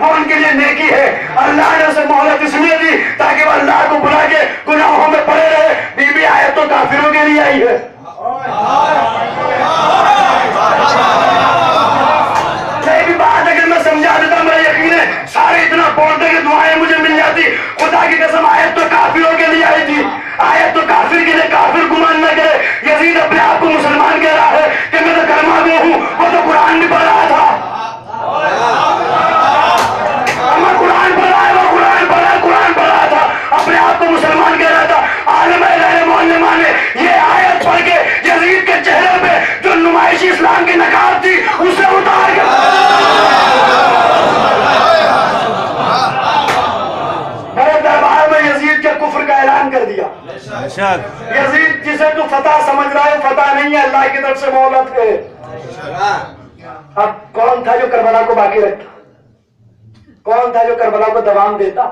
وہ ان کے لیے نیکی ہے. اللہ نے اسے مہلت اس لیے دی تاکہ وہ اللہ کو بلا کے گناہوں میں پڑے رہے. بی بی آیت تو کافروں کے لیے آئی ہے. بات اگر میں سمجھا دیتا میرا یقین ہے سارے اتنا بولتے کہ دعائیں مجھے مل جاتی. خدا کی قسم آیت تو کافروں کے لیے آئی تھی. آیت تو کافر کے لیے. کافر گمان نہ کرے. یزید اپنے آپ کو مسلمان کہہ رہا ہے کہ میں تو کلمہ گو ہوں. وہ تو قرآن بھی پڑھ رہا تھا. میں قرآن پڑھ رہا ہے. وہ قرآن پڑھ رہا ہے. قرآن پڑھ رہا تھا. اپنے آپ کو مسلمان کہہ رہا تھا. عالم غیر معلمہ نے یہ آیت پڑھ کے یزید کے چہرے پہ جو نمائشی اسلام کی نقاب تھی اسے اتار کے بڑے دربار میں یزید کے کفر کا اعلان کر دیا. یزید جسے تو فتح سمجھ رہا ہے فتح نہیں ہے, اللہ کی طرف سے مہلت ہے. اب کون تھا جو کربلا کو باقی رکھتا؟ کون تھا جو کربلا کو دوام دیتا؟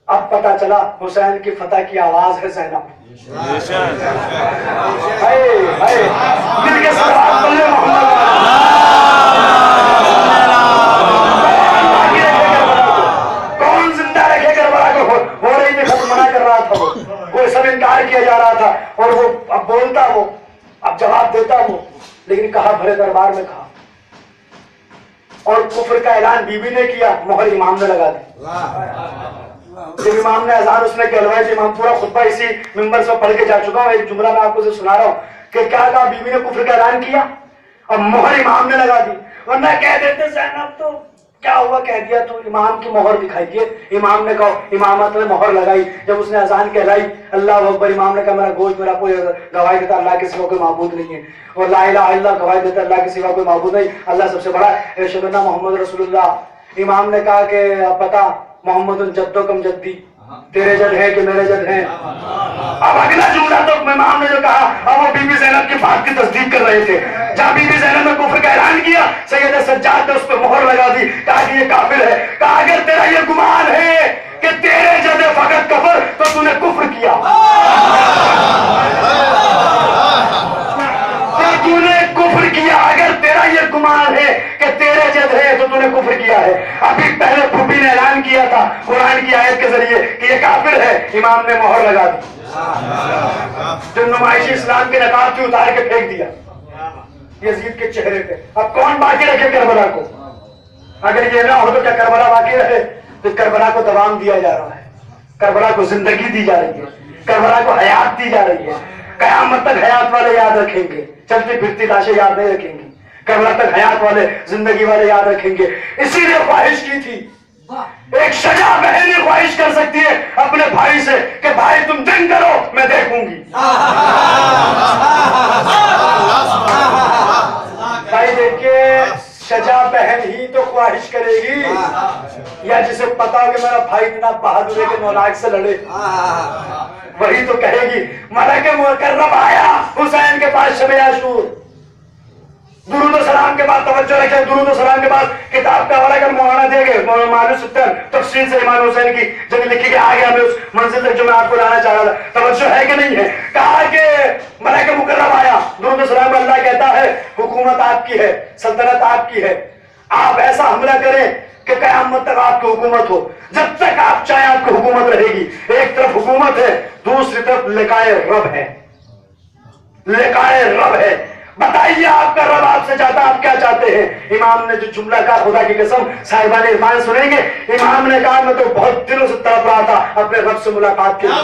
اب پتا چلا حسین کی فتح کی آواز ہے زینب. مل کے صلوات پڑھ لیں محمد. کون زندہ رکھے کربلا کو؟ ہو رہی تھی خود منع کر رہا تھا. وہ سب انکار کیا جا رہا تھا اور وہ اب بولتا, وہ اب جواب دیتا وہ, لیکن کہا بھرے دربار میں کہا. اور کفر کا اعلان بی بی نے کیا, مہر امام نے لگا دی. جب امام نے اذان اس نے کہلوائی تھی, امام پورا خطبہ اسی ممبر سے پڑھ کے جا چکا ہوں. ایک جملہ میں آپ کو سنا رہا ہوں کہ کیا کہا, بی بی نے کفر کا اعلان کیا اور مہر امام نے لگا دی. ورنہ کہہ دیتے زینب تو کیا ہوا, کہہ دیا تو امام کی مہر دکھائی دیے. امام نے کہا, امامت نے مہر لگائی. جب اس نے اذان کہلائی اللہ اکبر, امام نے کہا میرا گوشت میرا کوئی گواہی دیتا اللہ کے سوا کوئی معبود نہیں ہے, اور لا الہ الا اللہ گواہی دیتا اللہ کے سوا کوئی معبود نہیں, اللہ سب سے بڑا ہے, اشہد ان محمد رسول اللہ. امام نے کہا کہ اب بتا محمد جدو کم جدی, تیرے جد ہے کہ میرے جد ہیں. اب اگلا جملہ تو امام نے جو کہا, اب وہ بی بی زینب کی بات کی تصدیق کر رہے تھے. جب بی بی زینب نے کفر کا اعلان کیا, سید سجاد نے اس پہ مہر لگا دی, کہا کہ یہ کافر ہے. کہا اگر تیرا یہ گمان ہے کہ تیرے جد فقط کفر تو تو نے کفر کیا, تو نے کفر کیا. اگر تیرا یہ گمان ہے کہ تیرے جد ہے تو تو نے کفر کیا ہے. ابھی پہلے پھوپھی نے اعلان کیا تھا قرآن کی آیت کے ذریعے کہ یہ کافر ہے, امام نے مہر لگا دی. جو نمائشی اسلام کے نقاب تھی اتار کے پھینک دیا یزید کے چہرے پہ. اب کون باقی رکھے کربلا کو؟ اگر یہ نہ ہو تو کیا کربلا باقی رہے؟ تو کربلا کو دوام دیا جا رہا ہے, کربلا کو زندگی دی جا رہی ہے, کربلا کو حیات دی جا رہی ہے. قیامت تک حیات والے یاد رکھیں گے, چلتی پھرتی لاشیں یاد نہیں رکھیں گی. کربلا تک حیات والے زندگی والے یاد رکھیں گے. اسی لیے خواہش کی تھی, ایک شجاع بہن یہ خواہش کر سکتی ہے اپنے بھائی سے کہ بھائی تم جنگ کرو میں دیکھوں گی. بھائی دیکھیے, شجاع بہن ہی تو خواہش کرے گی, یا جسے پتا ہو کہ میرا بھائی اتنا بہادر ہے کہ نولاک سے لڑے, وہی تو کہے گی. ملک مکرم آیا حسین کے پاس شب عاشور, درود و سلام کے بعد توجہ رکھیں, درود و سلام کے بعد کتاب کا حوالہ کر مولانا دے گئے مولانا ستر تفصیل سے امام حسین کی جب لکھی کہ آگے ہمیں اس منزل تک جو میں آپ کو لانا چاہ رہا تھا. توجہ ہے کہ نہیں ہے؟ کہا کہ ملک مکرم آیا, درود و سلام. اللہ کہتا ہے حکومت آپ کی ہے, سلطنت آپ کی ہے, آپ ایسا حملہ کریں کہ قیامت تک آپ کی حکومت ہو. جب تک آپ چاہیں آپ کی حکومت رہے گی. ایک طرف حکومت ہے, دوسری طرف لقائے رب ہے, لقائے رب ہے. بتائیے آپ کا رب آپ سے چاہتا, آپ کیا چاہتے ہیں؟ امام نے جو جملہ کہا, خدا کی قسم صاحبان عرفان سنیں گے, امام نے کہا میں تو بہت دنوں سے تڑپ رہا تھا اپنے رب سے ملاقات کے لیے,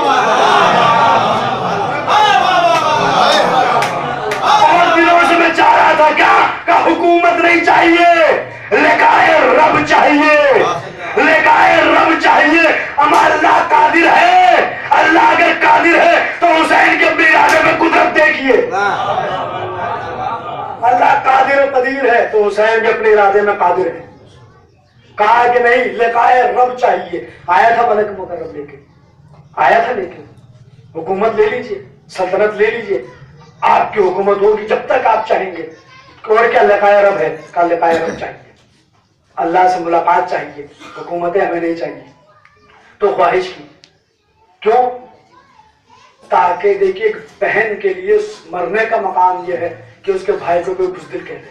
بہت دنوں سے میں چاہ رہا تھا. کیا کہ حکومت نہیں چاہیے, لقائے رب چاہیے, لقائے رب چاہیے. اما اللہ قادر ہے, اللہ اگر قادر ہے تو حسین کے اپنے ارادے میں قدرت دیکھیے. اللہ قادر و قدیر ہے تو حسین بھی اپنے ارادے میں قادر ہے. کہا کہ نہیں لقائے رب چاہیے. آیا تھا ملک مکرم لے کے, آیا تھا, لیکن حکومت لے لیجئے, سلطنت لے لیجئے, آپ کی حکومت ہوگی جب تک آپ چاہیں گے. اور کیا لقائے رب ہے, کہا لقائے رب چاہیے, اللہ سے ملاقات چاہیے, حکومتیں ہمیں نہیں چاہیے. تو خواہش کی. کیوں؟ تاکہ دیکھیے ایک بہن کے لیے مرنے کا مقام یہ ہے کہ اس کے بھائی کو کوئی بزدل کہہ دے.